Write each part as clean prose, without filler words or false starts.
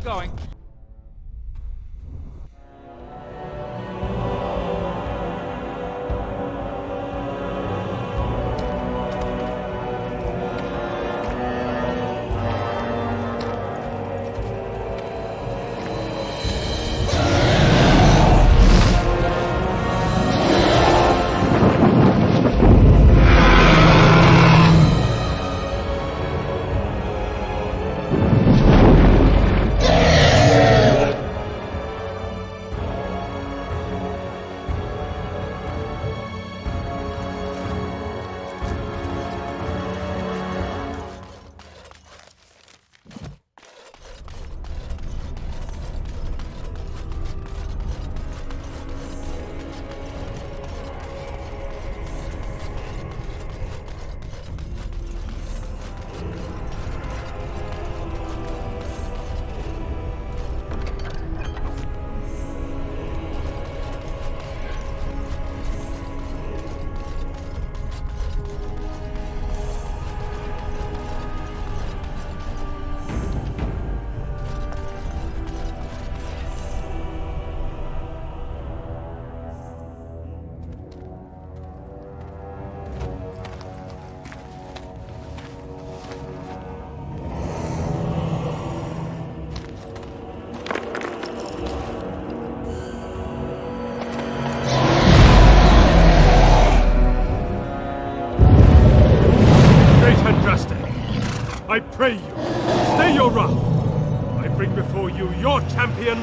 going. I pray you, stay your wrath. I bring before you your champion,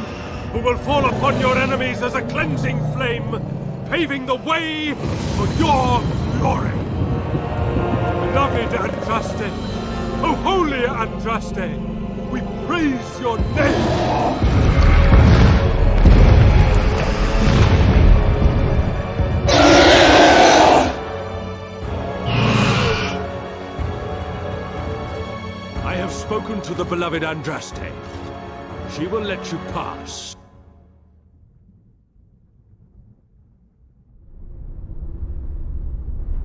who will fall upon your enemies as a cleansing flame, paving the way for your glory. Beloved Andraste, oh holy Andraste, we praise your name. Spoken to the beloved Andraste. She will let you pass.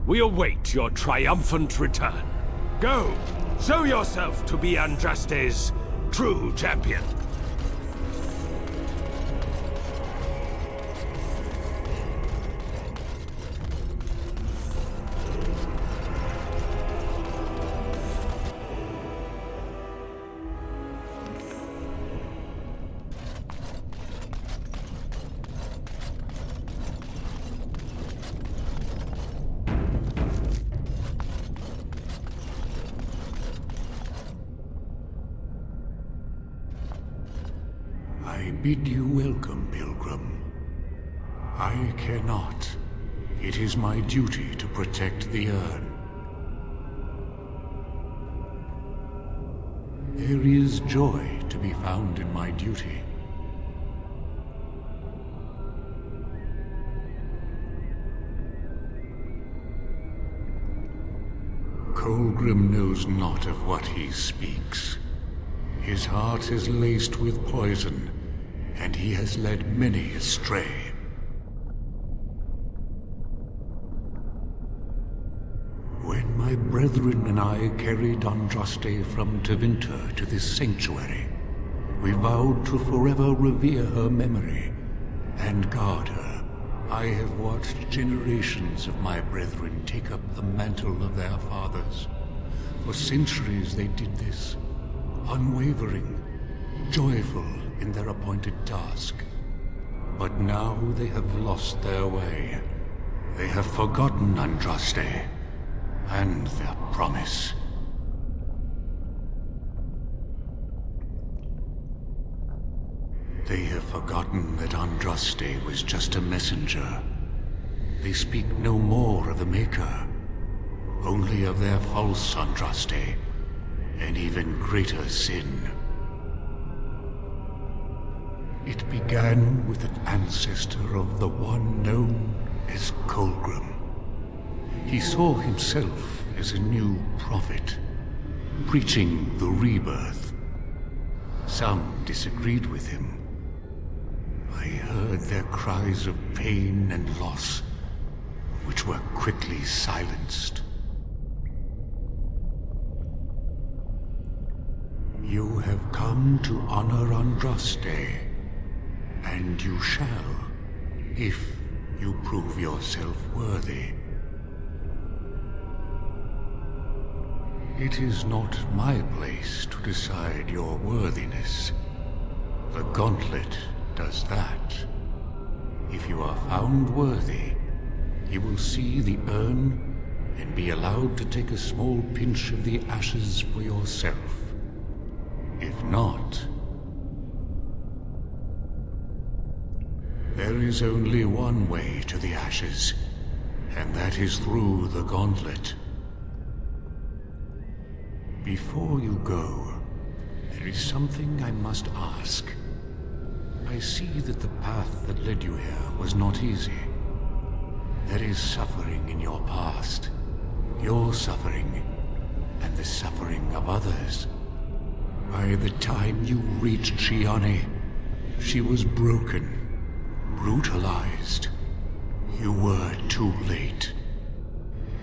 We await your triumphant return. Go, show yourself to be Andraste's true champion. I bid you welcome, Pilgrim. I cannot. It is my duty to protect the urn. There is joy to be found in my duty. Kolgrim knows not of what he speaks. His heart is laced with poison, and he has led many astray. When my brethren and I carried Andraste from Tevinter to this sanctuary, we vowed to forever revere her memory and guard her. I have watched generations of my brethren take up the mantle of their fathers. For centuries they did this, unwavering, joyful in their appointed task. But now they have lost their way. They have forgotten Andraste and their promise. They have forgotten that Andraste was just a messenger. They speak no more of the Maker, only of their false Andraste, an even greater sin. It began with an ancestor of the one known as Kolgrim. He saw himself as a new prophet, preaching the rebirth. Some disagreed with him. I heard their cries of pain and loss, which were quickly silenced. You have come to honor Andraste, and you shall, if you prove yourself worthy. It is not my place to decide your worthiness. The gauntlet does that. If you are found worthy, you will see the urn and be allowed to take a small pinch of the ashes for yourself. If not, there is only one way to the ashes, and that is through the gauntlet. Before you go, there is something I must ask. I see that the path that led you here was not easy. There is suffering in your past. Your suffering, and the suffering of others. By the time you reached Shiani, she was broken, brutalized. You were too late.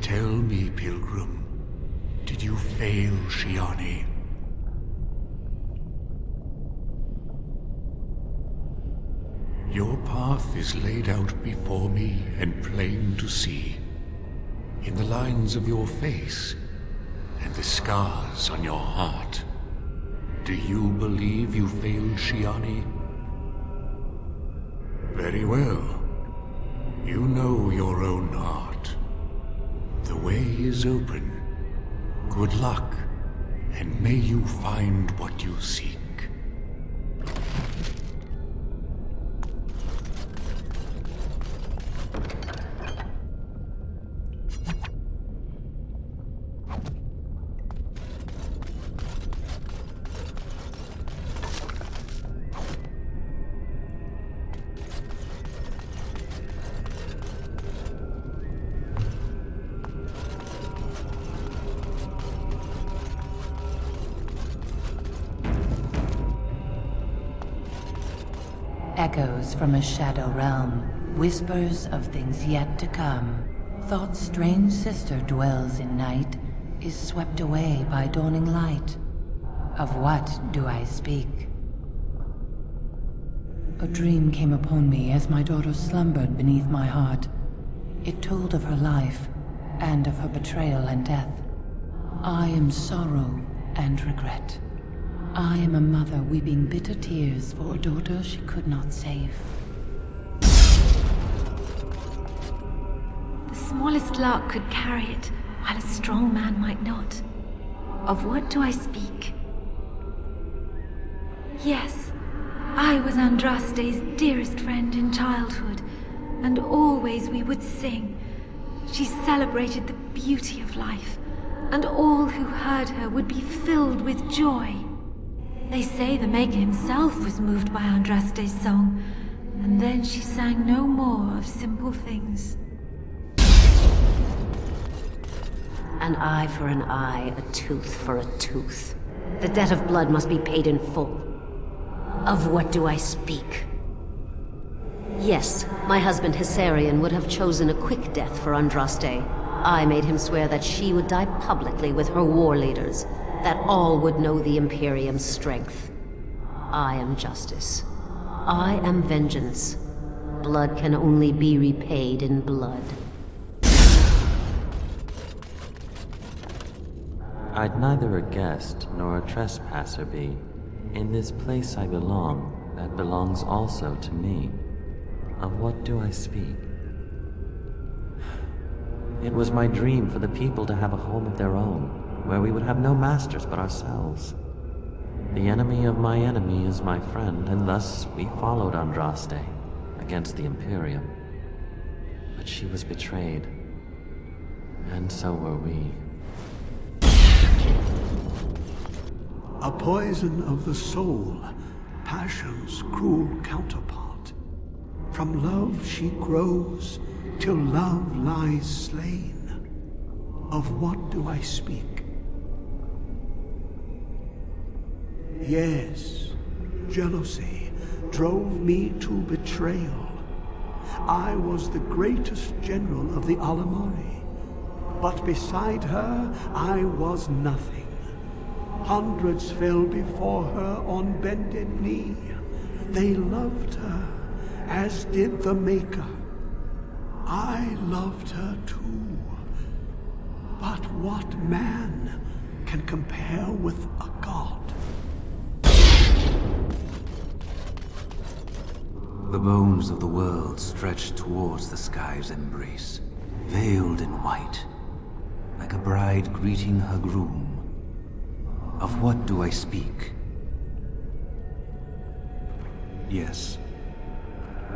Tell me, Pilgrim, did you fail Shiani? Your path is laid out before me and plain to see, in the lines of your face and the scars on your heart. Do you believe you failed Shiani? Very well. You know your own heart. The way is open. Good luck, and may you find what you seek. Echoes from a shadow realm, whispers of things yet to come. Thought's strange sister dwells in night, is swept away by dawning light. Of what do I speak? A dream came upon me as my daughter slumbered beneath my heart. It told of her life, and of her betrayal and death. I am sorrow and regret. I am a mother weeping bitter tears for a daughter she could not save. The smallest lark could carry it, while a strong man might not. Of what do I speak? Yes, I was Andraste's dearest friend in childhood, and always we would sing. She celebrated the beauty of life, and all who heard her would be filled with joy. They say the Maker himself was moved by Andraste's song, and then she sang no more of simple things. An eye for an eye, a tooth for a tooth. The debt of blood must be paid in full. Of what do I speak? Yes, my husband Hysarion would have chosen a quick death for Andraste. I made him swear that she would die publicly with her war leaders, that all would know the Imperium's strength. I am justice. I am vengeance. Blood can only be repaid in blood. I'd neither a guest nor a trespasser be. In this place I belong, that belongs also to me. Of what do I speak? It was my dream for the people to have a home of their own, where we would have no masters but ourselves. The enemy of my enemy is my friend, and thus we followed Andraste against the Imperium. But she was betrayed, and so were we. A poison of the soul, passion's cruel counterpart. From love she grows, till love lies slain. Of what do I speak? Yes, jealousy drove me to betrayal. I was the greatest general of the Alamari, but beside her I was nothing. Hundreds fell before her on bended knee. They loved her, as did the Maker. I loved her too. But what man can compare with a god? The bones of the world stretched towards the sky's embrace, veiled in white, like a bride greeting her groom. Of what do I speak? Yes.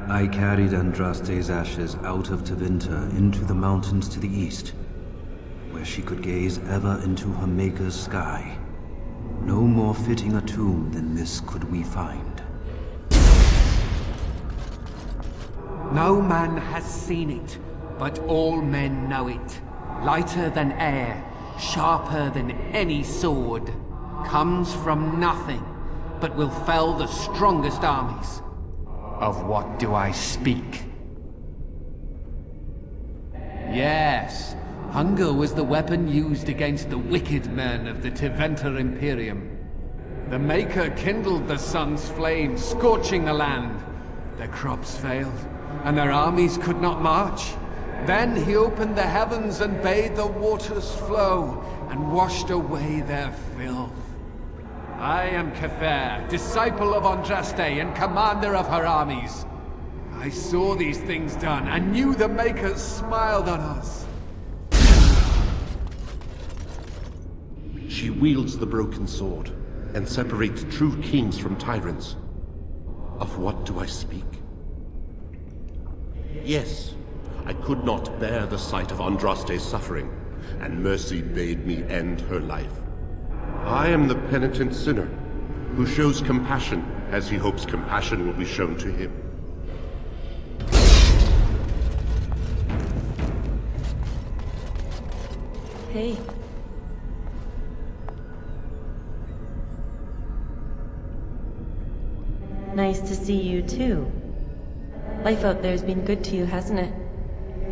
I carried Andraste's ashes out of Tevinter into the mountains to the east, where she could gaze ever into her Maker's sky. No more fitting a tomb than this could we find. No man has seen it, but all men know it. Lighter than air, sharper than any sword. Comes from nothing, but will fell the strongest armies. Of what do I speak? Yes, hunger was the weapon used against the wicked men of the Tevinter Imperium. The Maker kindled the sun's flame, scorching the land. Their crops failed, and their armies could not march. Then he opened the heavens and bade the waters flow, and washed away their filth. I am Cather, disciple of Andraste and commander of her armies. I saw these things done, and knew the Makers smiled on us. She wields the broken sword, and separates true kings from tyrants. Of what do I speak? Yes, I could not bear the sight of Andraste's suffering, and mercy bade me end her life. I am the penitent sinner, who shows compassion as he hopes compassion will be shown to him. Hey. Nice to see you too. Life out there's been good to you, hasn't it?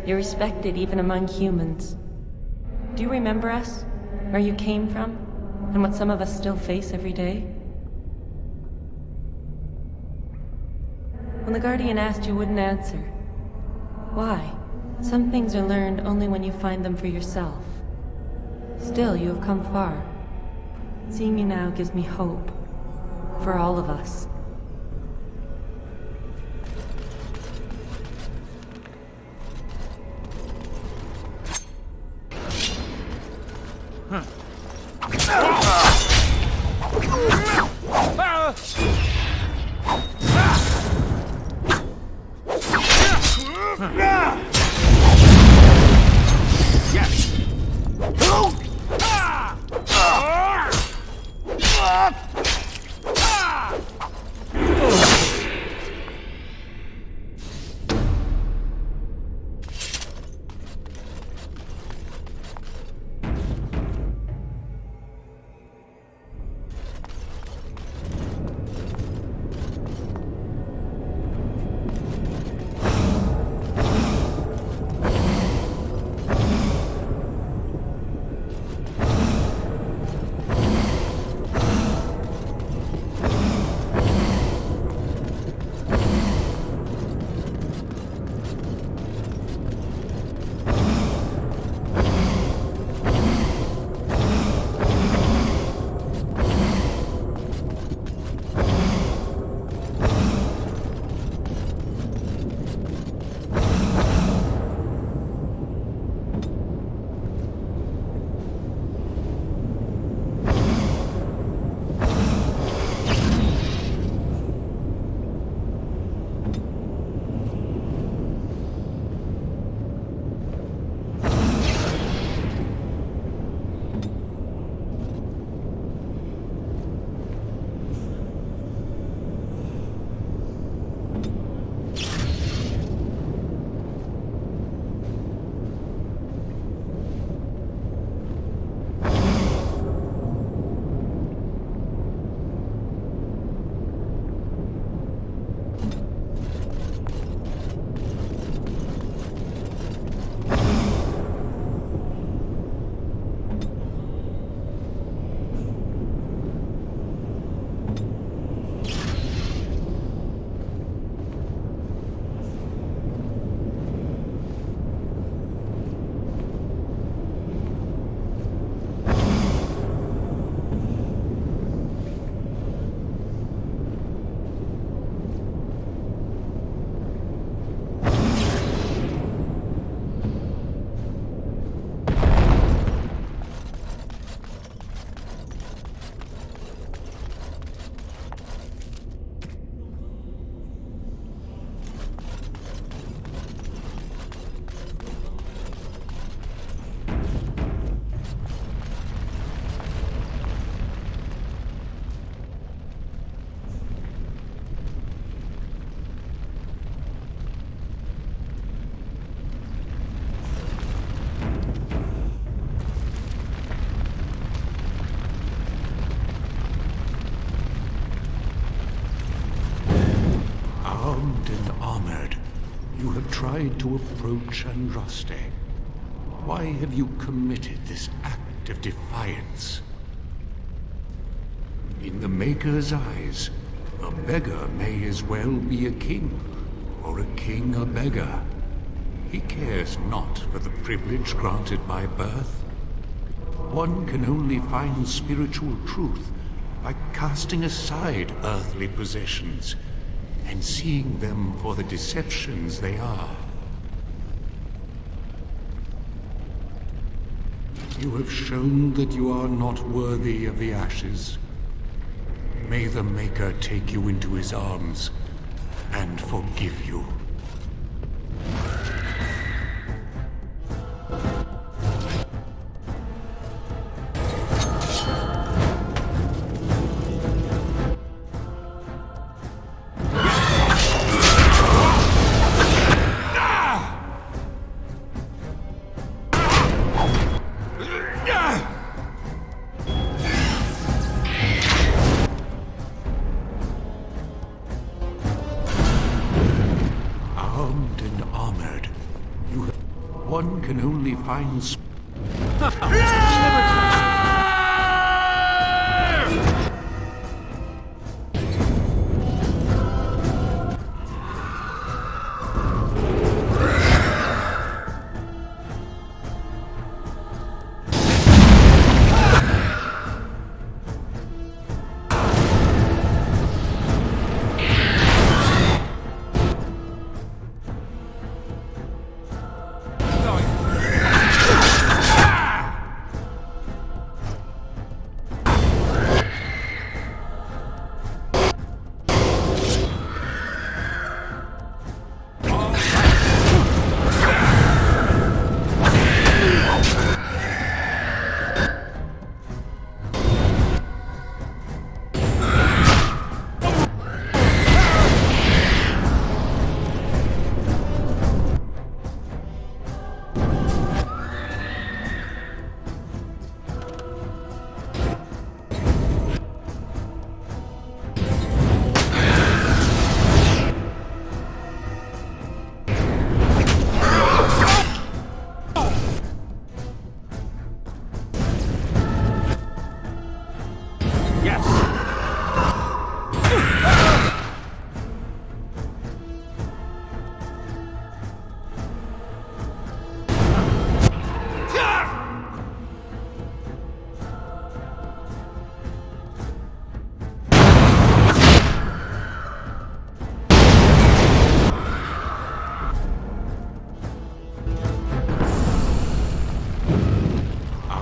You're respected even among humans. Do you remember us? Where you came from? And what some of us still face every day? When the Guardian asked, you wouldn't answer. Why? Some things are learned only when you find them for yourself. Still, you have come far. Seeing you now gives me hope. For all of us. Armed and armored, you have tried to approach Andraste. Why have you committed this act of defiance? In the Maker's eyes, a beggar may as well be a king, or a king a beggar. He cares not for the privilege granted by birth. One can only find spiritual truth by casting aside earthly possessions and seeing them for the deceptions they are. You have shown that you are not worthy of the ashes. May the Maker take you into his arms and forgive you. Armed and armored, one can only find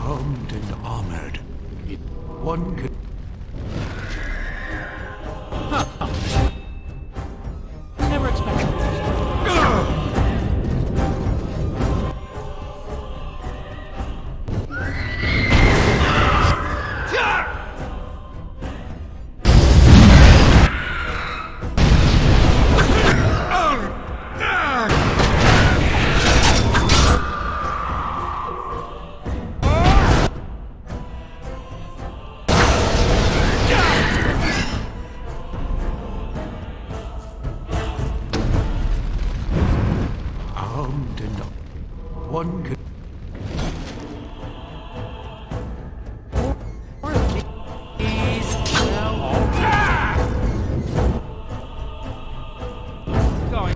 armed and armored. One can... Never expected this. Armed and one can... Going.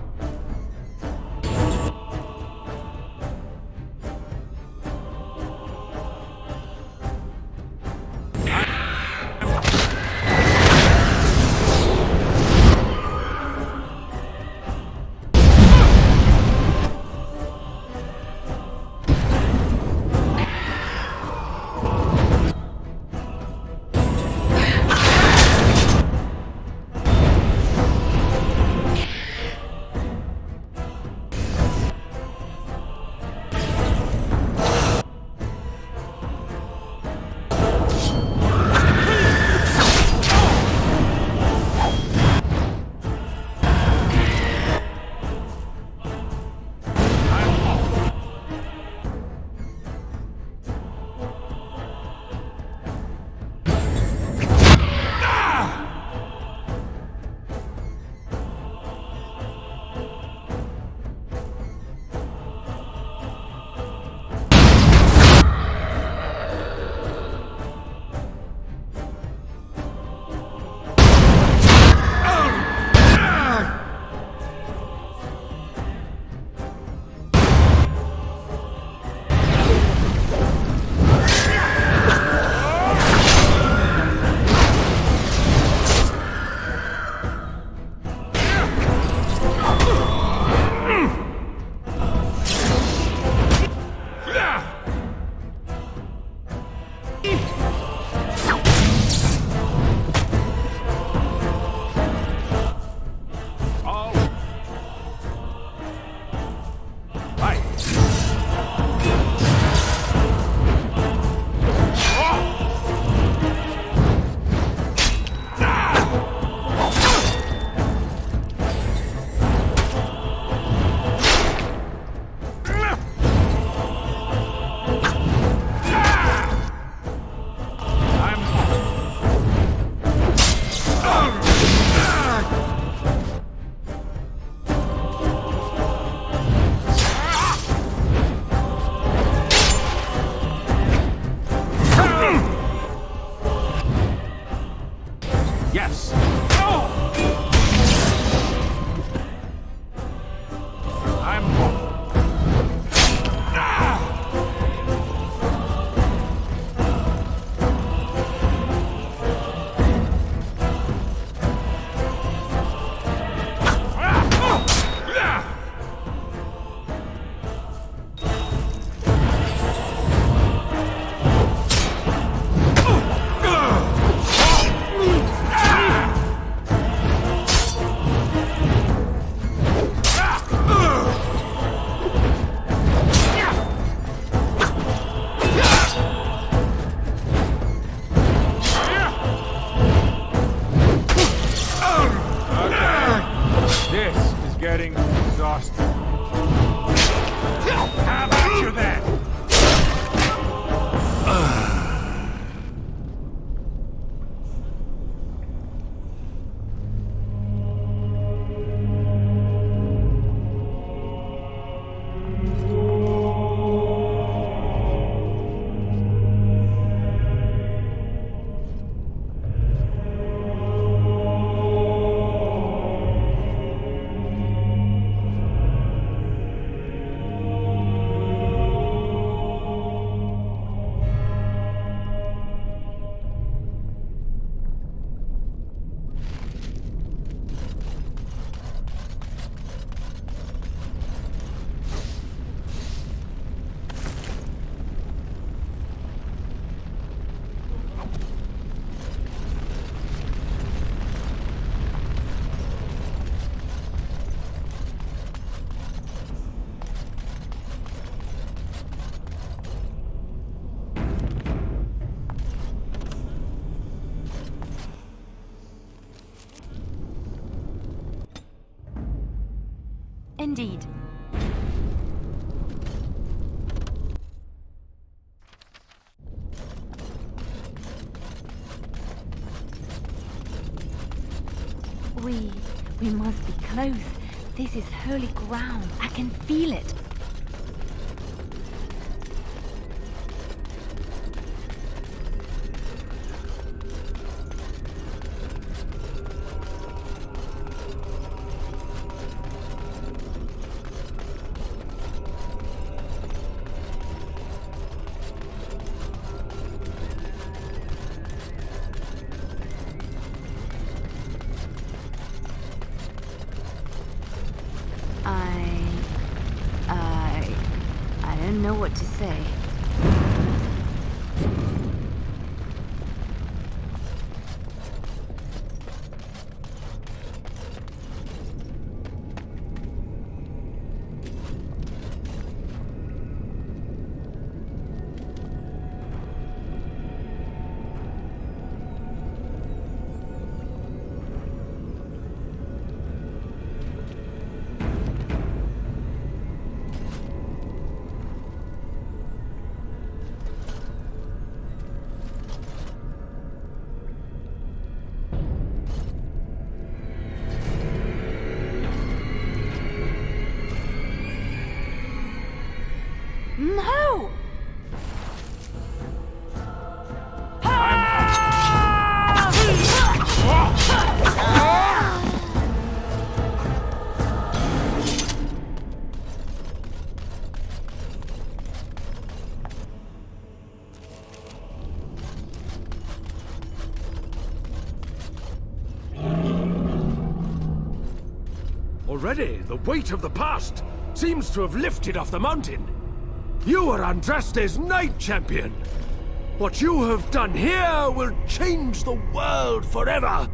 getting exhausted. How about you then? Indeed. We must be close. This is holy ground. I can feel it. I don't know what to say. No! Already, the weight of the past seems to have lifted off the mountain. You are Andraste's Knight Champion. What you have done here will change the world forever.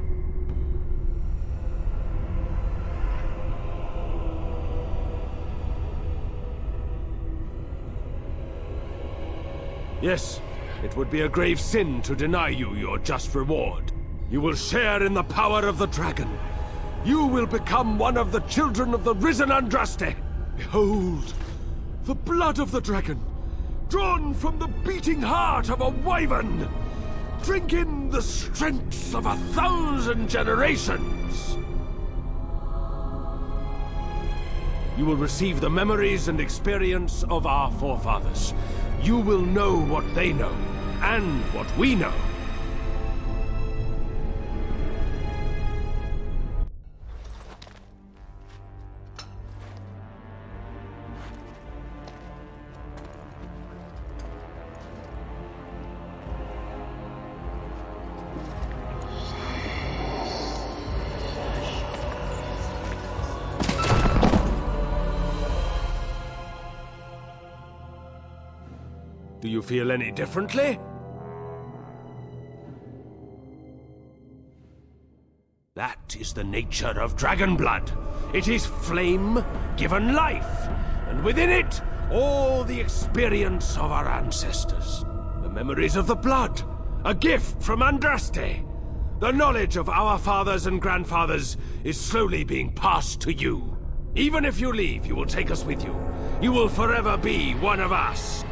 Yes, it would be a grave sin to deny you your just reward. You will share in the power of the dragon. You will become one of the children of the risen Andraste. Behold, the blood of the dragon, drawn from the beating heart of a wyvern. Drink in the strength of 1,000 generations. You will receive the memories and experience of our forefathers. You will know what they know, and what we know. Do you feel any differently? That is the nature of dragon blood. It is flame given life, and within it, all the experience of our ancestors. The memories of the blood, a gift from Andraste. The knowledge of our fathers and grandfathers is slowly being passed to you. Even if you leave, you will take us with you. You will forever be one of us.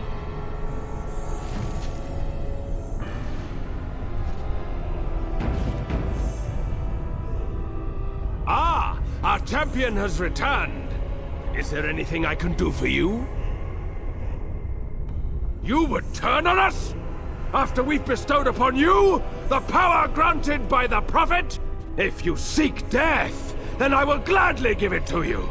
Ah! Our champion has returned. Is there anything I can do for you? You would turn on us? After we've bestowed upon you the power granted by the Prophet? If you seek death, then I will gladly give it to you.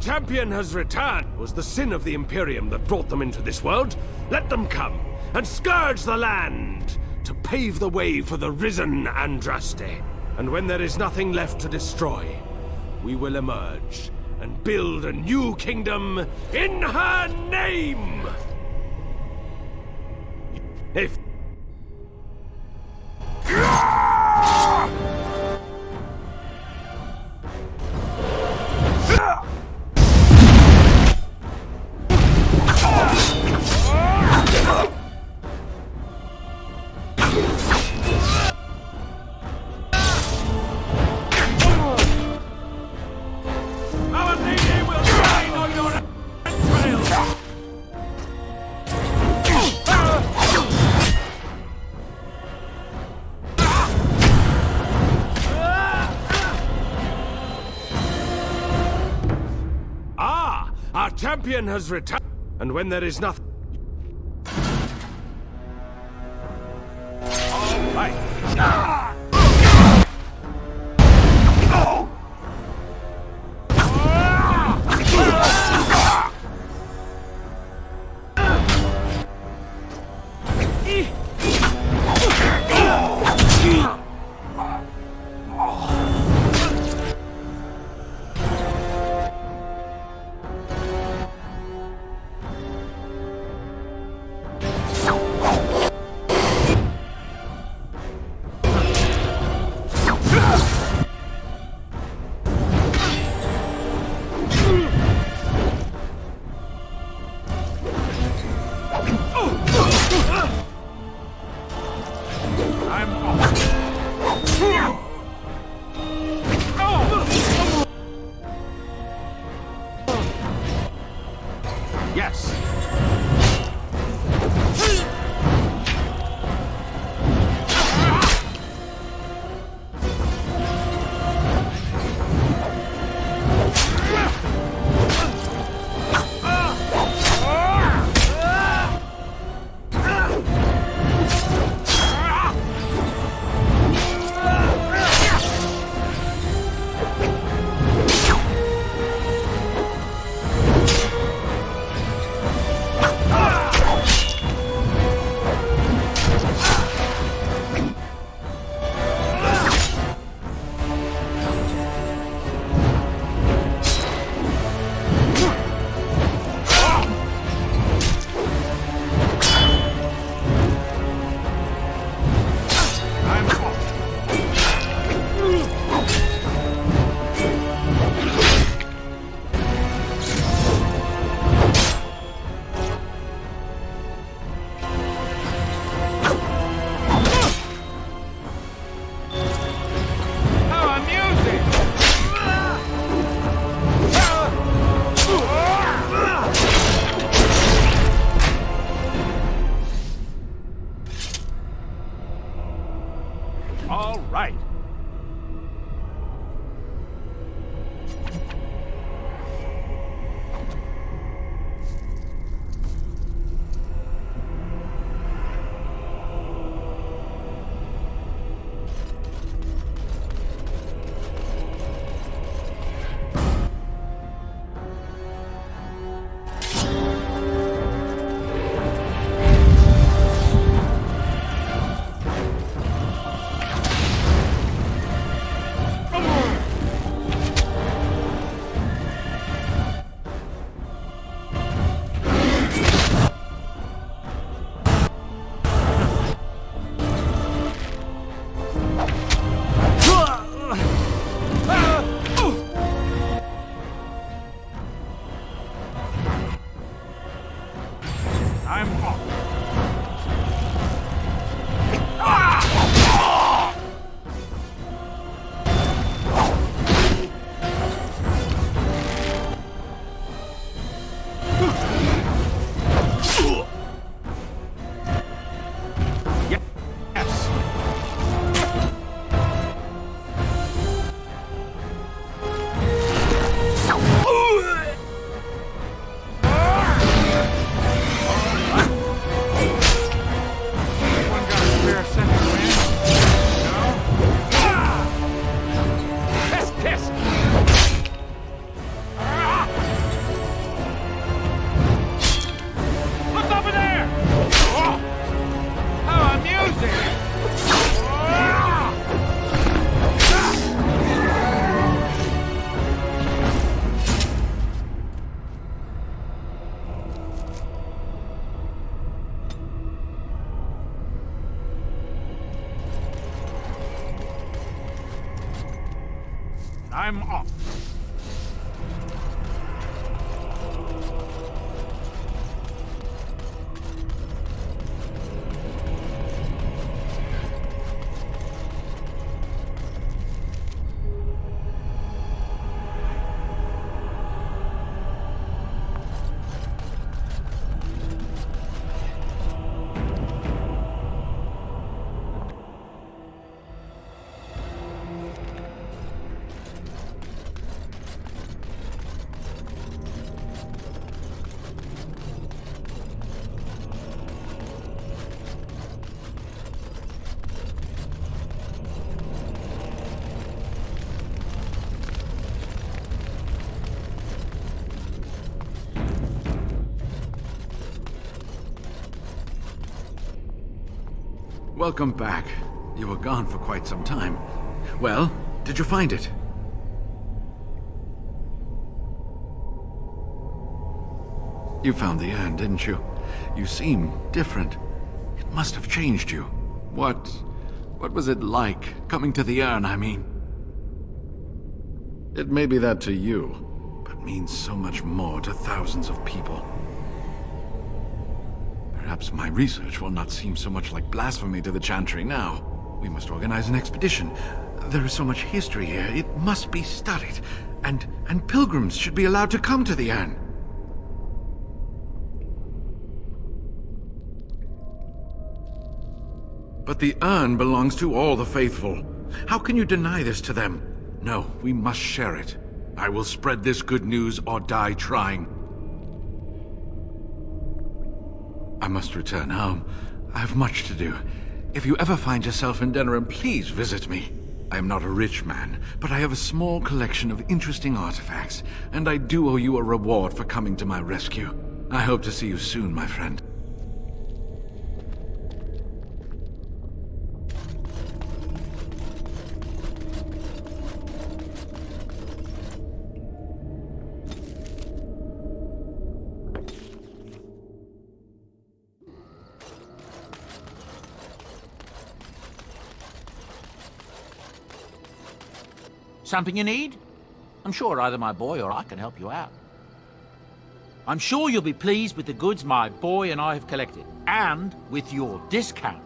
Champion has returned. It was the sin of the Imperium that brought them into this world. Let them come and scourge the land to pave the way for the risen Andraste. And when there is nothing left to destroy, we will emerge and build a new kingdom in her name! If... champion has returned, and when there is nothing... All right. Yes. All right. I'm off. I'm off. Welcome back. You were gone for quite some time. Well, did you find it? You found the urn, didn't you? You seem different. It must have changed you. What was it like, coming to the urn, I mean? It may be that to you, but means so much more to thousands of people. Perhaps my research will not seem so much like blasphemy to the Chantry now. We must organize an expedition. There is so much history here, it must be studied. And pilgrims should be allowed to come to the urn. But the urn belongs to all the faithful. How can you deny this to them? No, we must share it. I will spread this good news or die trying. I must return home. I have much to do. If you ever find yourself in Denerim, please visit me. I am not a rich man, but I have a small collection of interesting artifacts, and I do owe you a reward for coming to my rescue. I hope to see you soon, my friend. Something you need? I'm sure either my boy or I can help you out. I'm sure you'll be pleased with the goods my boy and I have collected, and with your discount.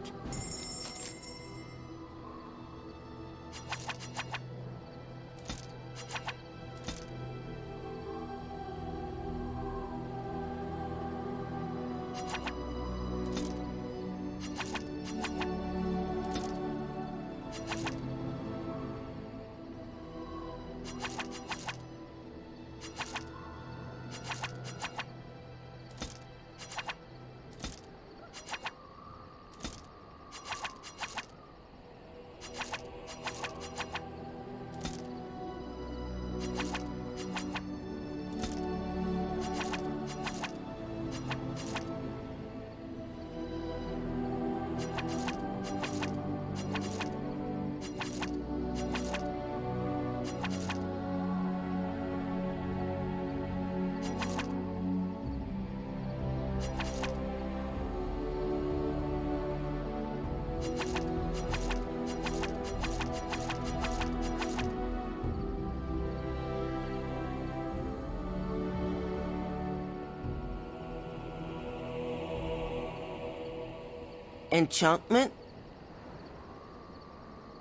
Enchantment?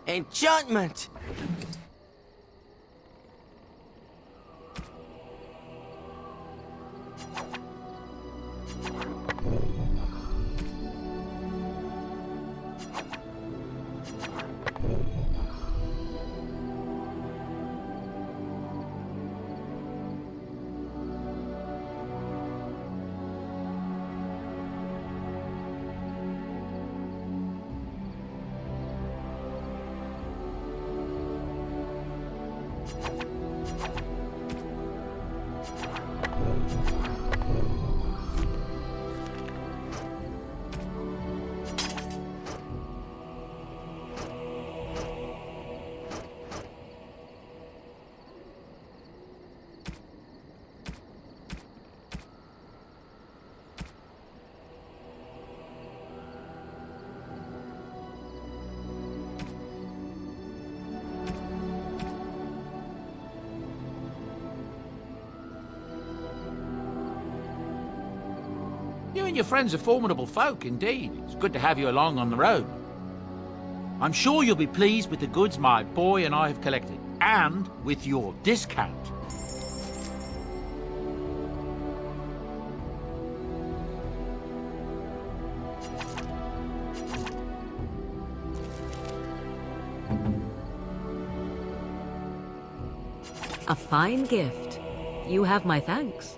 Enchantment! You and your friends are formidable folk, indeed. It's good to have you along on the road. I'm sure you'll be pleased with the goods my boy and I have collected, and with your discount. A fine gift. You have my thanks.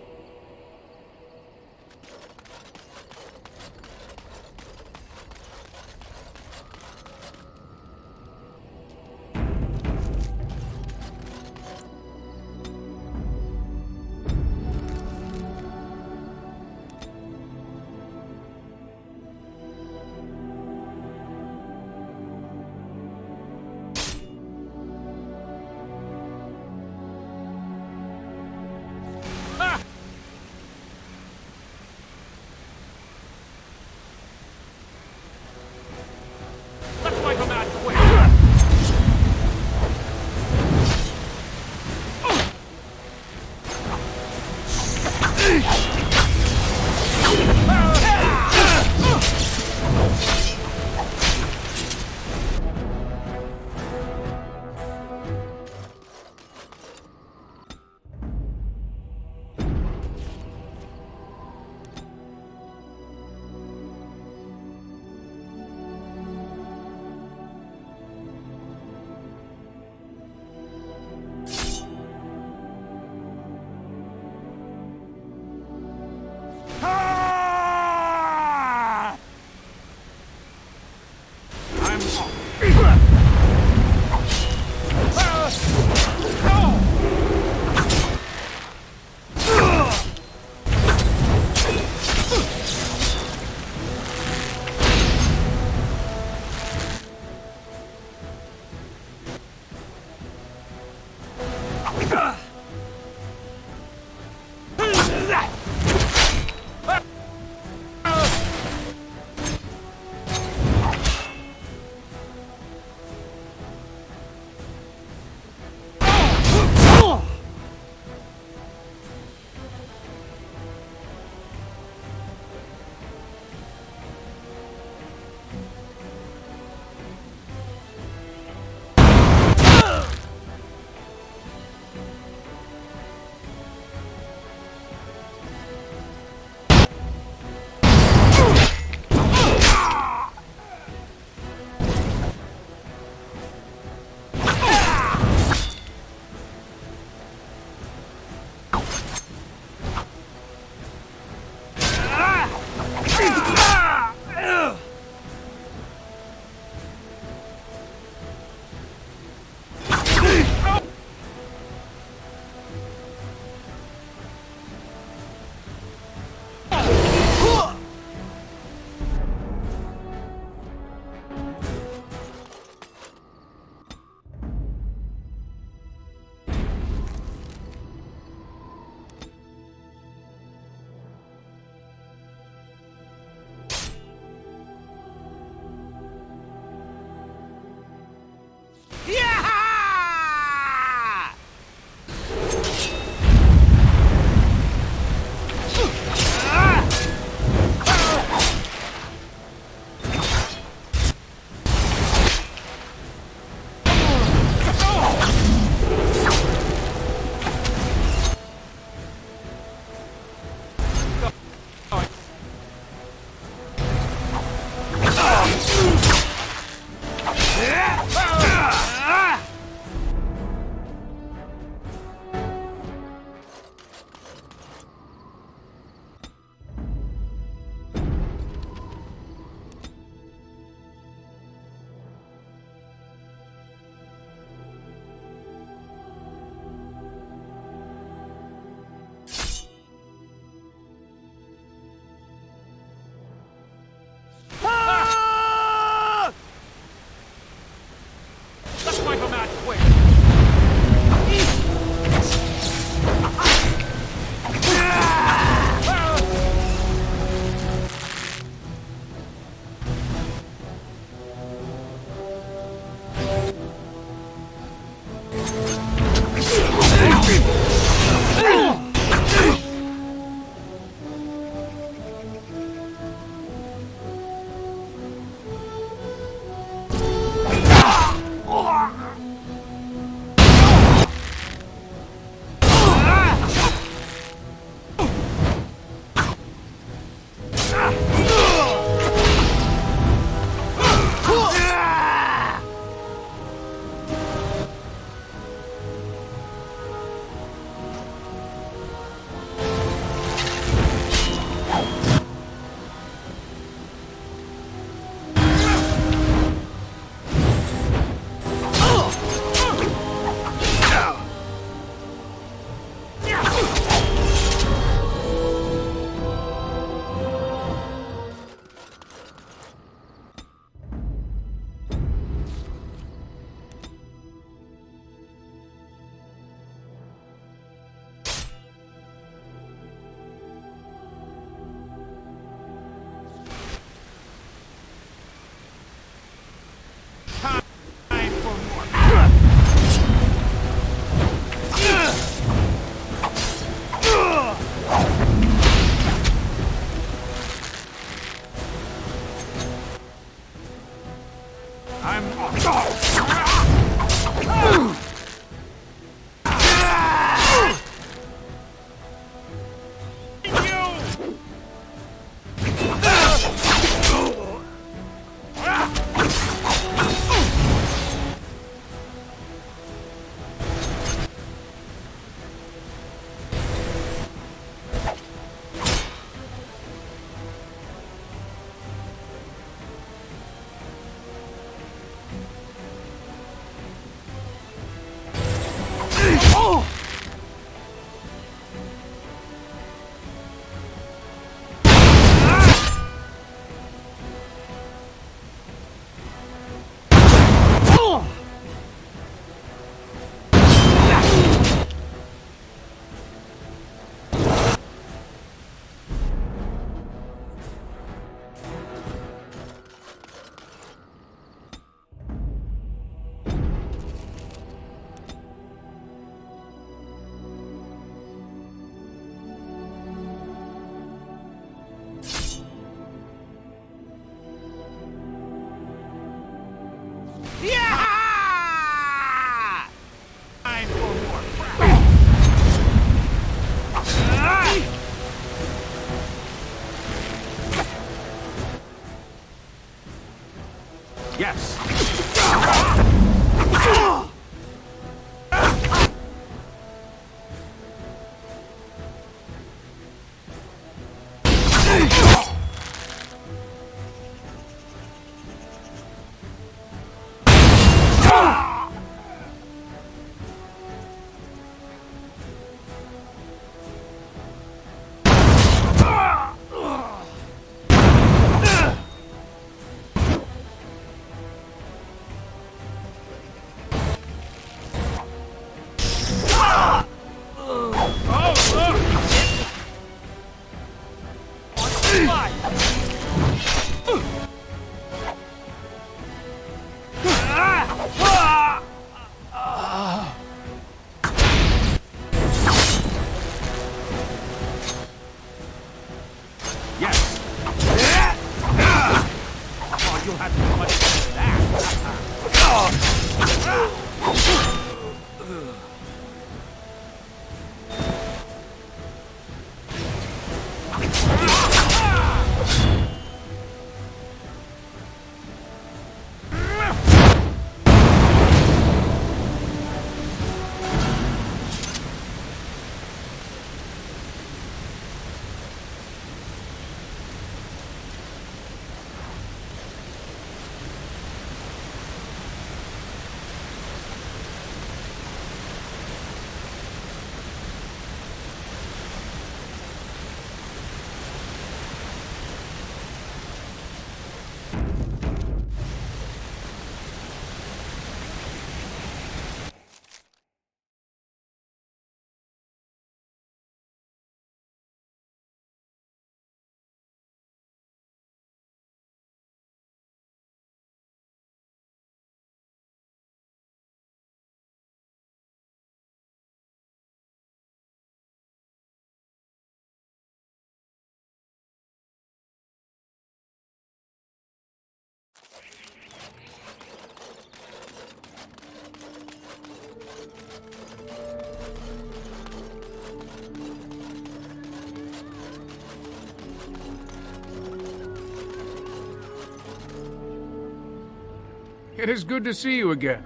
It is good to see you again.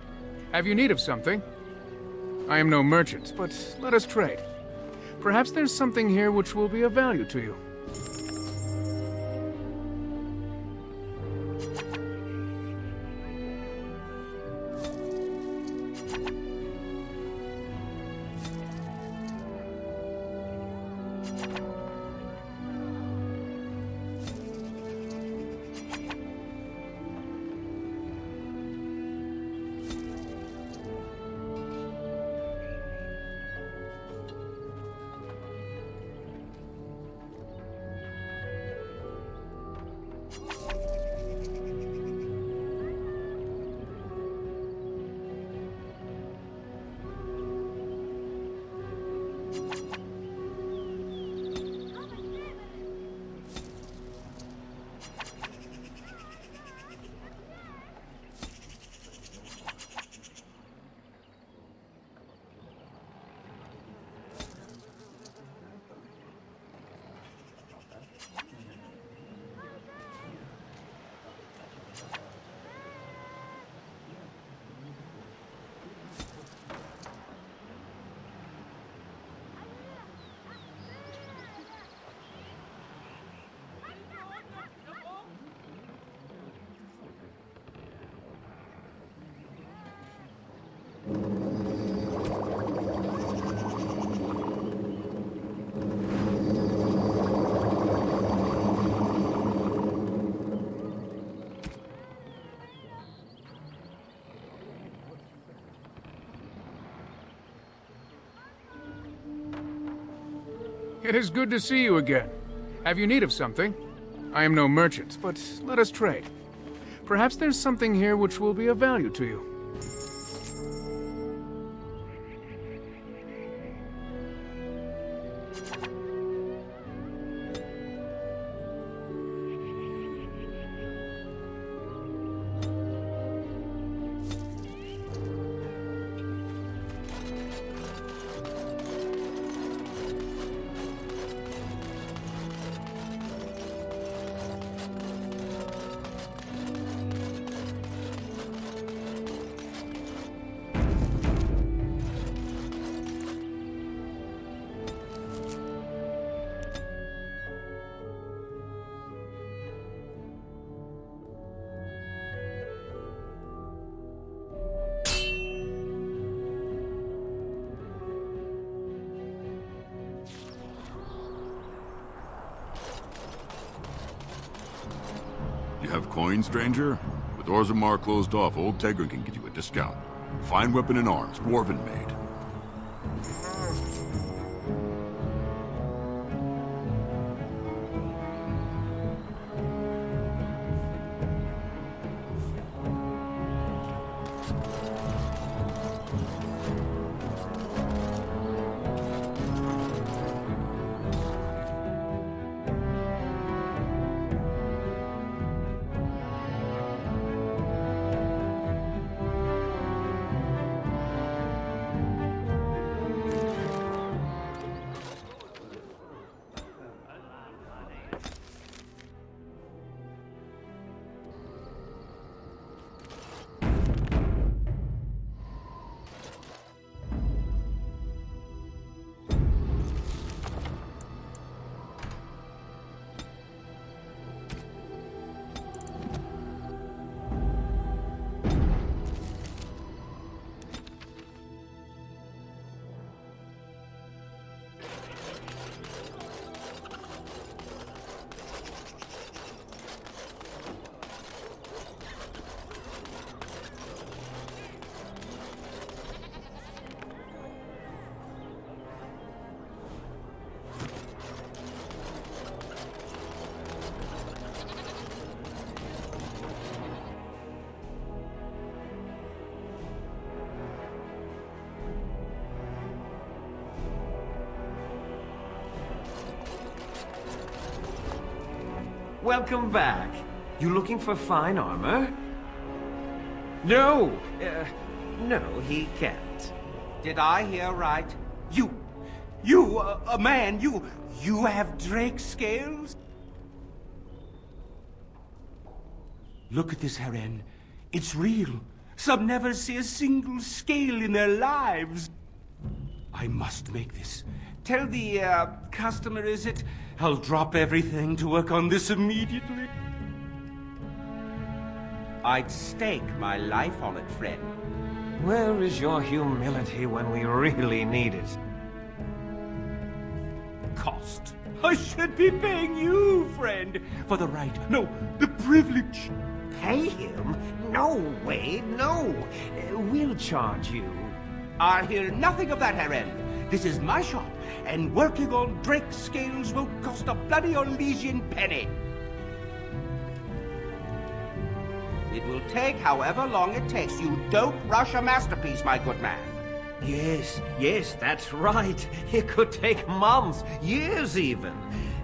Have you need of something? I am no merchant, but let us trade. Perhaps there's something here which will be of value to you. It is good to see you again. Have you need of something? I am no merchant, but let us trade. Perhaps there's something here which will be of value to you. You have coin, stranger? With Orzammar closed off, old Tegrin can get you a discount. Fine weapon and arms, dwarven made. Welcome back. You looking for fine armor? No! No, he can't. Did I hear right? A man, you have drake scales? Look at this, Haren. It's real. Some never see a single scale in their lives. I must make this. Tell the, customer, is it? I'll drop everything to work on this immediately. I'd stake my life on it, friend. Where is your humility when we really need it? Cost. I should be paying you, friend, for the right, no, the privilege. Pay him? No, Wade, no. We'll charge you. I hear nothing of that, Herren. This is my shop, and working on Drake's scales won't cost a bloody Orlesian penny. It will take however long it takes. You don't rush a masterpiece, my good man. Yes, that's right. It could take months, years even.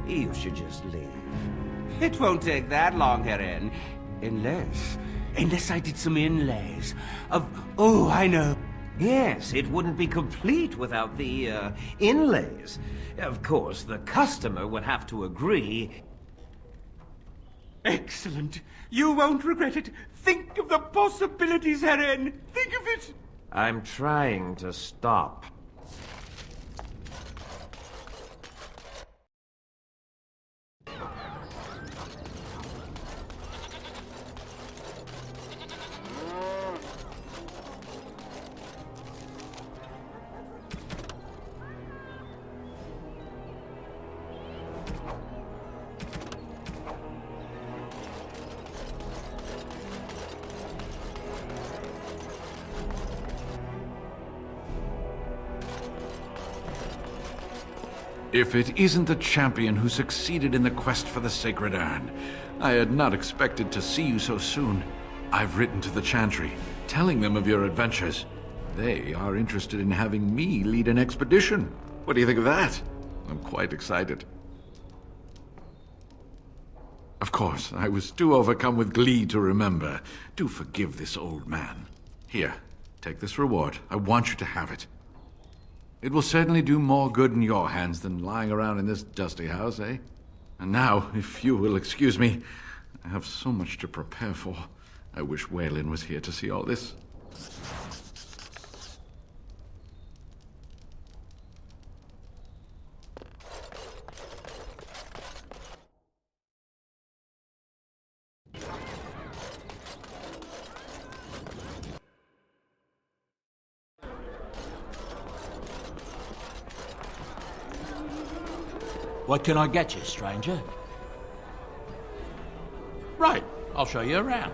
You should just leave. It won't take that long, Herren. Unless I did some inlays of... Oh, I know. Yes, it wouldn't be complete without the, inlays. Of course, the customer would have to agree. Excellent. You won't regret it. Think of the possibilities, Herren. Think of it. I'm trying to stop. If it isn't the champion who succeeded in the quest for the Sacred Urn, I had not expected to see you so soon. I've written to the Chantry, telling them of your adventures. They are interested in having me lead an expedition. What do you think of that? I'm quite excited. Of course, I was too overcome with glee to remember. Do forgive this old man. Here, take this reward. I want you to have it. It will certainly do more good in your hands than lying around in this dusty house, eh? And now, if you will excuse me, I have so much to prepare for. I wish Waylon was here to see all this. What can I get you, stranger? Right, I'll show you around.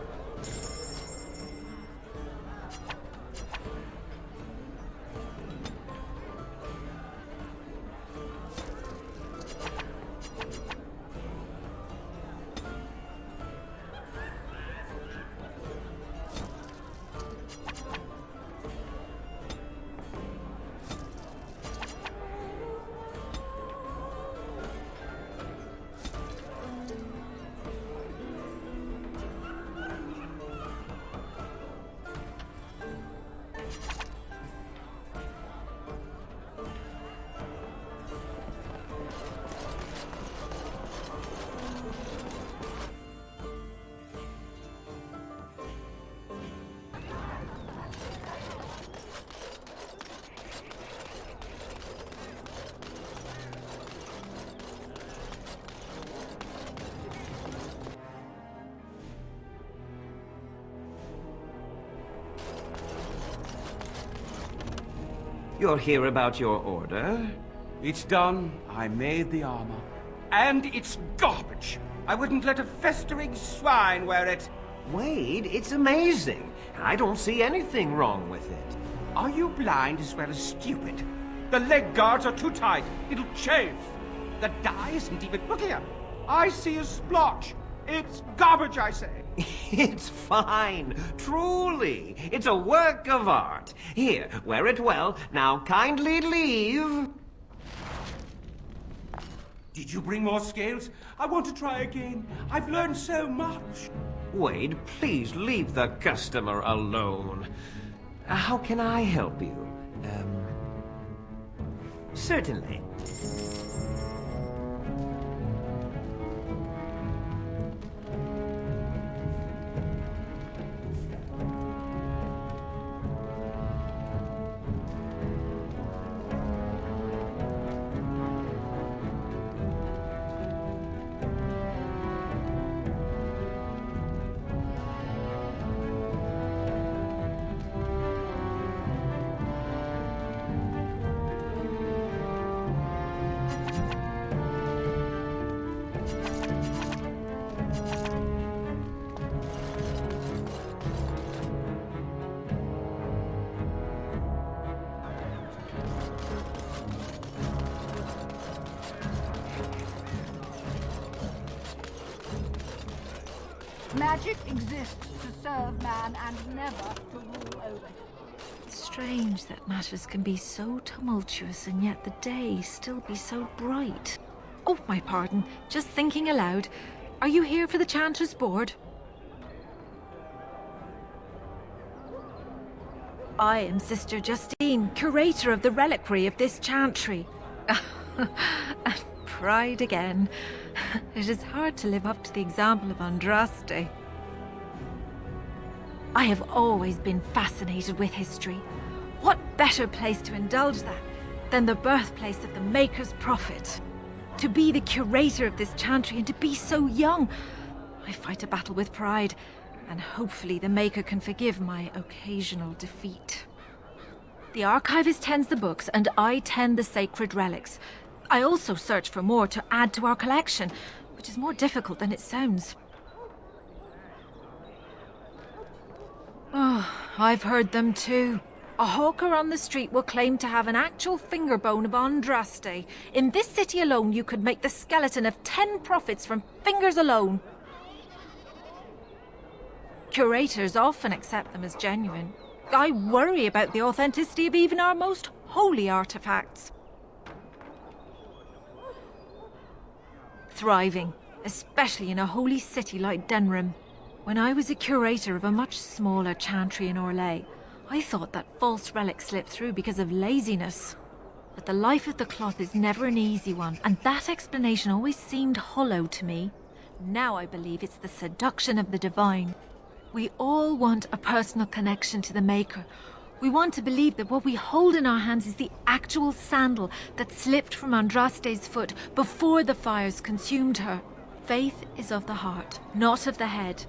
You're here about your order? It's done. I made the armor. And it's garbage. I wouldn't let a festering swine wear it. Wade, it's amazing. I don't see anything wrong with it. Are you blind as well as stupid? The leg guards are too tight. It'll chafe. The dye isn't even... Look here. I see a splotch. It's garbage, I say. It's fine. Truly. It's a work of art. Here, wear it well. Now kindly leave. Did you bring more scales? I want to try again. I've learned so much. Wade, please leave the customer alone. How can I help you? Certainly. Magic exists to serve man and never to rule over him. Strange that matters can be so tumultuous and yet the day still be so bright. Oh, my pardon. Just thinking aloud. Are you here for the Chanter's Board? I am Sister Justine, curator of the reliquary of this chantry. And pride again. It is hard to live up to the example of Andraste. I have always been fascinated with history. What better place to indulge that than the birthplace of the Maker's prophet? To be the curator of this chantry and to be so young. I fight a battle with pride, and hopefully the Maker can forgive my occasional defeat. The archivist tends the books, and I tend the sacred relics. I also search for more to add to our collection, which is more difficult than it sounds. Oh, I've heard them too. A hawker on the street will claim to have an actual finger bone of Andraste. In this city alone, you could make the skeleton of 10 prophets from fingers alone. Curators often accept them as genuine. I worry about the authenticity of even our most holy artifacts. Thriving, especially in a holy city like Denrim. When I was a curator of a much smaller chantry in Orlais, I thought that false relics slipped through because of laziness. But the life of the cloth is never an easy one, and that explanation always seemed hollow to me. Now I believe it's the seduction of the divine. We all want a personal connection to the Maker. We want to believe that what we hold in our hands is the actual sandal that slipped from Andraste's foot before the fires consumed her. Faith is of the heart, not of the head.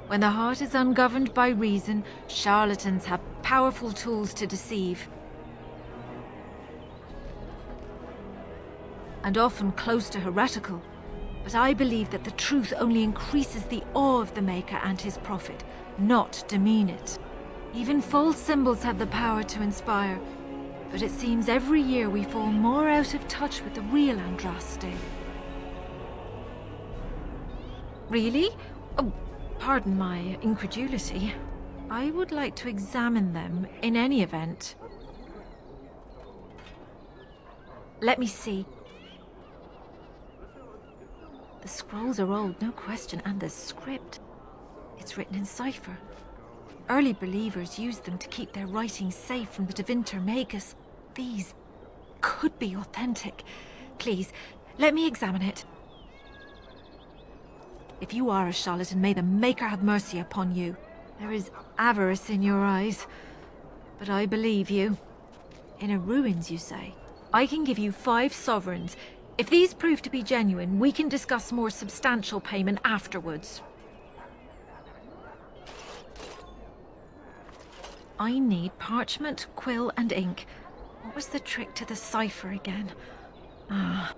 When the heart is ungoverned by reason, charlatans have powerful tools to deceive. And often close to heretical. But I believe that the truth only increases the awe of the Maker and his prophet, not demean it. Even false symbols have the power to inspire, but it seems every year we fall more out of touch with the real Andraste. Really? Oh, pardon my incredulity. I would like to examine them in any event. Let me see. The scrolls are old, no question, and the script. It's written in cipher. Early believers used them to keep their writings safe from the Tevinter Magus. These could be authentic. Please, let me examine it. If you are a charlatan, may the Maker have mercy upon you. There is avarice in your eyes, but I believe you. Inner ruins, you say? I can give you 5 sovereigns. If these prove to be genuine, we can discuss more substantial payment afterwards. I need parchment, quill, and ink. What was the trick to the cipher again? I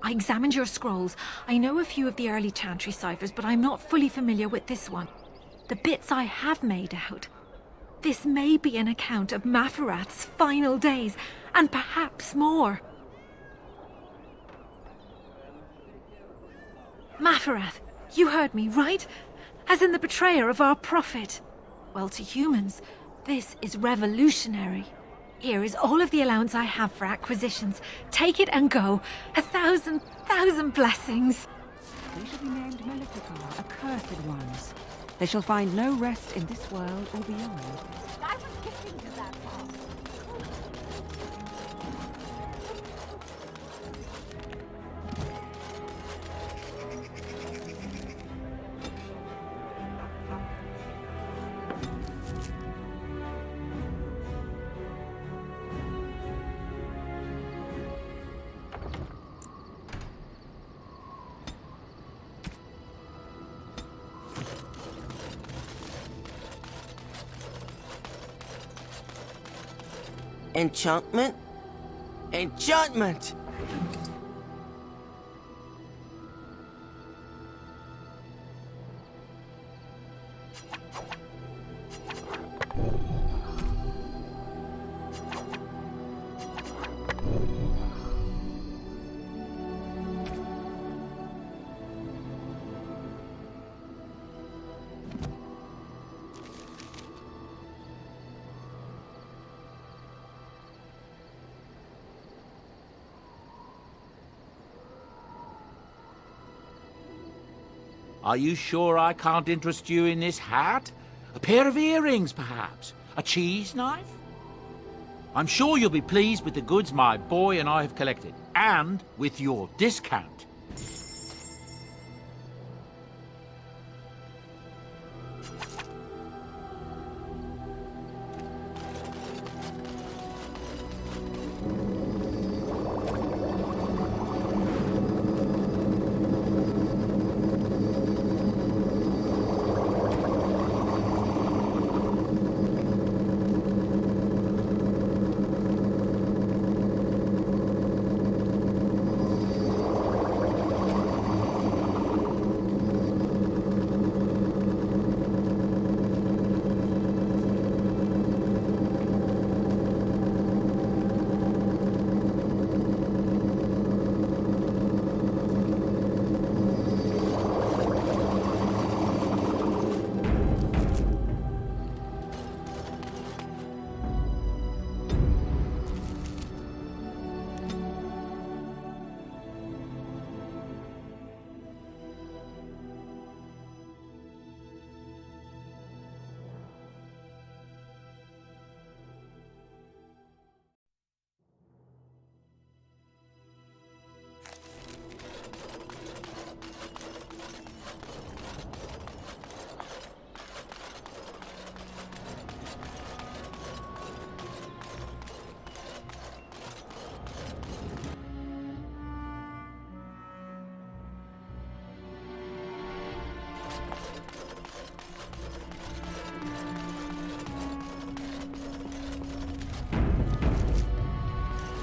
examined your scrolls. I know a few of the early chantry ciphers, but I'm not fully familiar with this one. The bits I have made out. This may be an account of Maferath's final days, and perhaps more. Maferath, you heard me, right? As in the betrayer of our prophet. Well, to humans, this is revolutionary. Here is all of the allowance I have for acquisitions. Take it and go. 1,000 blessings. They shall be named Maleficar, accursed ones. They shall find no rest in this world or beyond. I was getting to that part. Enchantment? Enchantment! Are you sure I can't interest you in this hat? A pair of earrings, perhaps? A cheese knife? I'm sure you'll be pleased with the goods my boy and I have collected, and with your discount.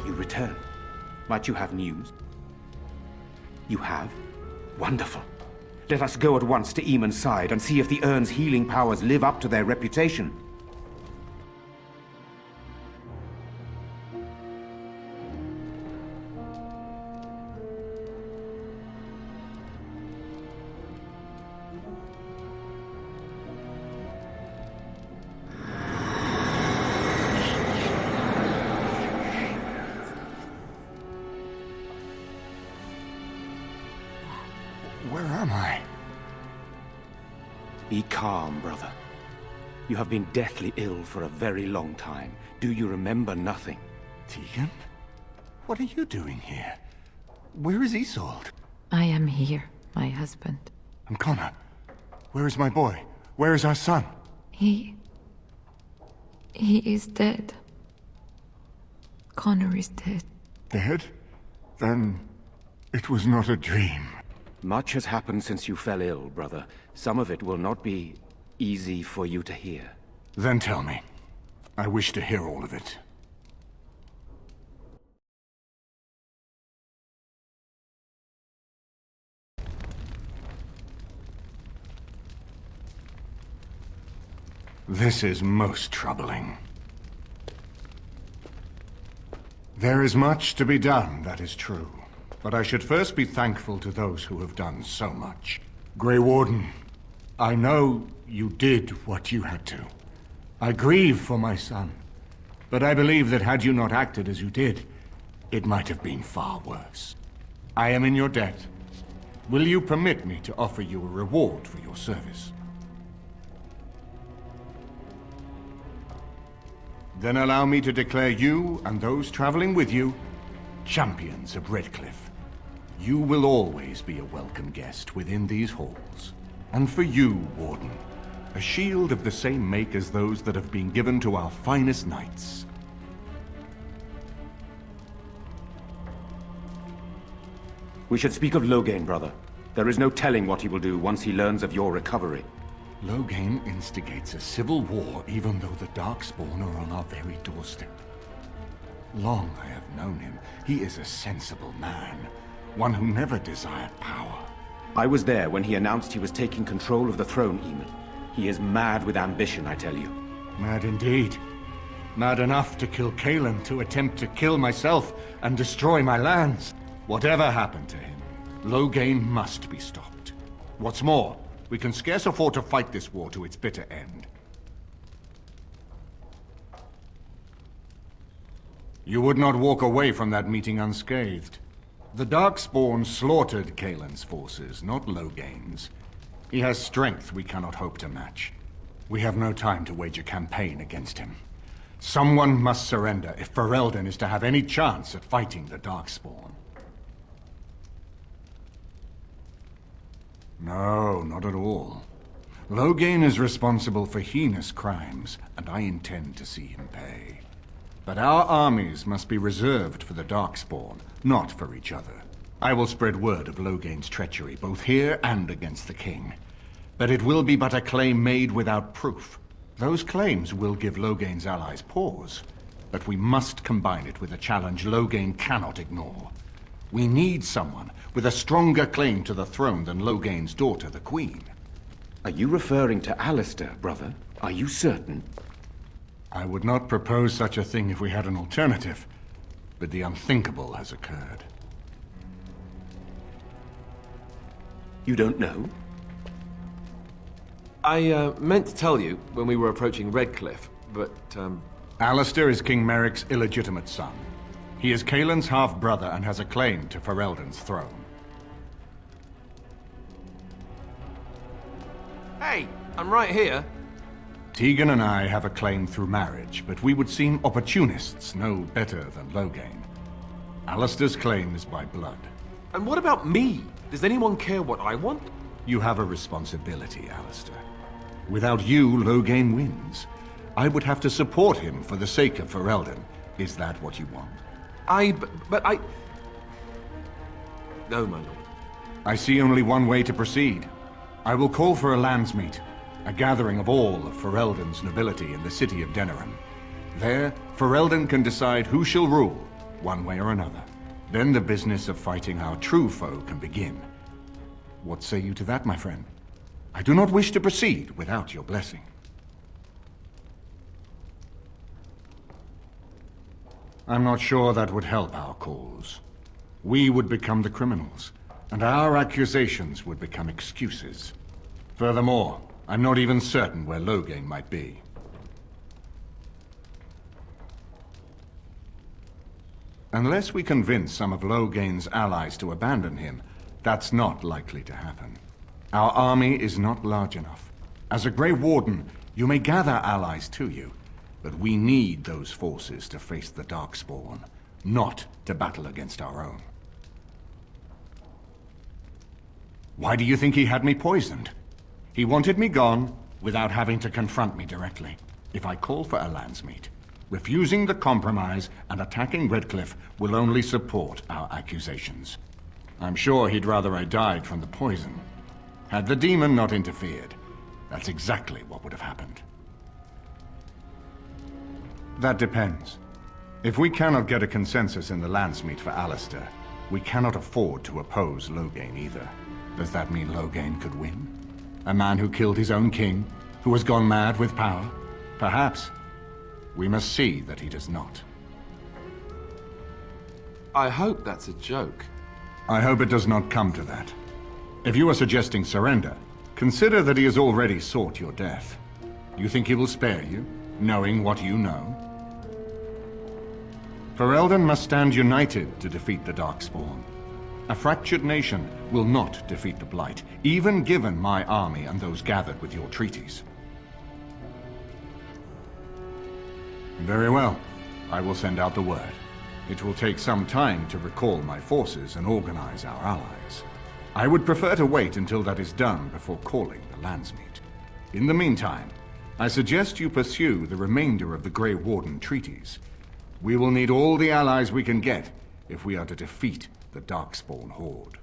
Return. Might you have news? You have? Wonderful. Let us go at once to Eamon's side and see if the urn's healing powers live up to their reputation. Where am I? Be calm, brother. You have been deathly ill for a very long time. Do you remember nothing? Tegan? What are you doing here? Where is Isolde? I am here, my husband. And Connor? Where is my boy? Where is our son? He is dead. Connor is dead. Dead? Then it was not a dream. Much has happened since you fell ill, brother. Some of it will not be easy for you to hear. Then tell me. I wish to hear all of it. This is most troubling. There is much to be done, that is true. But I should first be thankful to those who have done so much. Grey Warden, I know you did what you had to. I grieve for my son. But I believe that had you not acted as you did, it might have been far worse. I am in your debt. Will you permit me to offer you a reward for your service? Then allow me to declare you and those traveling with you champions of Redcliffe. You will always be a welcome guest within these halls. And for you, Warden, a shield of the same make as those that have been given to our finest knights. We should speak of Loghain, brother. There is no telling what he will do once he learns of your recovery. Loghain instigates a civil war even though the Darkspawn are on our very doorstep. Long I have known him. He is a sensible man. One who never desired power. I was there when he announced he was taking control of the throne, Eamon. He is mad with ambition, I tell you. Mad indeed. Mad enough to kill Cailan, to attempt to kill myself and destroy my lands. Whatever happened to him, Loghain must be stopped. What's more, we can scarce afford to fight this war to its bitter end. You would not walk away from that meeting unscathed. The Darkspawn slaughtered Cailan's forces, not Loghain's. He has strength we cannot hope to match. We have no time to wage a campaign against him. Someone must surrender if Ferelden is to have any chance at fighting the Darkspawn. No, not at all. Loghain is responsible for heinous crimes, and I intend to see him pay. But our armies must be reserved for the Darkspawn, not for each other. I will spread word of Loghain's treachery, both here and against the King. But it will be but a claim made without proof. Those claims will give Loghain's allies pause, but we must combine it with a challenge Loghain cannot ignore. We need someone with a stronger claim to the throne than Loghain's daughter, the Queen. Are you referring to Alistair, brother? Are you certain? I would not propose such a thing if we had an alternative, but the unthinkable has occurred. You don't know? I meant to tell you when we were approaching Redcliffe, but Alistair is King Merrick's illegitimate son. He is Caelan's half-brother and has a claim to Ferelden's throne. Hey, I'm right here. Tegan and I have a claim through marriage, but we would seem opportunists no better than Loghain. Alistair's claim is by blood. And what about me? Does anyone care what I want? You have a responsibility, Alistair. Without you, Loghain wins. I would have to support him for the sake of Ferelden. Is that what you want? But I... No, my lord. I see only one way to proceed. I will call for a landsmeet, a gathering of all of Ferelden's nobility in the city of Denerim. There, Ferelden can decide who shall rule, one way or another. Then the business of fighting our true foe can begin. What say you to that, my friend? I do not wish to proceed without your blessing. I'm not sure that would help our cause. We would become the criminals, and our accusations would become excuses. Furthermore, I'm not even certain where Loghain might be. Unless we convince some of Loghain's allies to abandon him, that's not likely to happen. Our army is not large enough. As a Grey Warden, you may gather allies to you, but we need those forces to face the Darkspawn, not to battle against our own. Why do you think he had me poisoned? He wanted me gone without having to confront me directly. If I call for a landsmeet, refusing the compromise and attacking Redcliffe will only support our accusations. I'm sure he'd rather I died from the poison. Had the demon not interfered, that's exactly what would have happened. That depends. If we cannot get a consensus in the landsmeet for Alistair, we cannot afford to oppose Loghain either. Does that mean Loghain could win? A man who killed his own king, who has gone mad with power? Perhaps. We must see that he does not. I hope that's a joke. I hope it does not come to that. If you are suggesting surrender, consider that he has already sought your death. You think he will spare you, knowing what you know? Ferelden must stand united to defeat the Darkspawn. A fractured nation will not defeat the Blight, even given my army and those gathered with your treaties. Very well. I will send out the word. It will take some time to recall my forces and organize our allies. I would prefer to wait until that is done before calling the landsmeet. In the meantime, I suggest you pursue the remainder of the Grey Warden treaties. We will need all the allies we can get if we are to defeat the Darkspawn horde.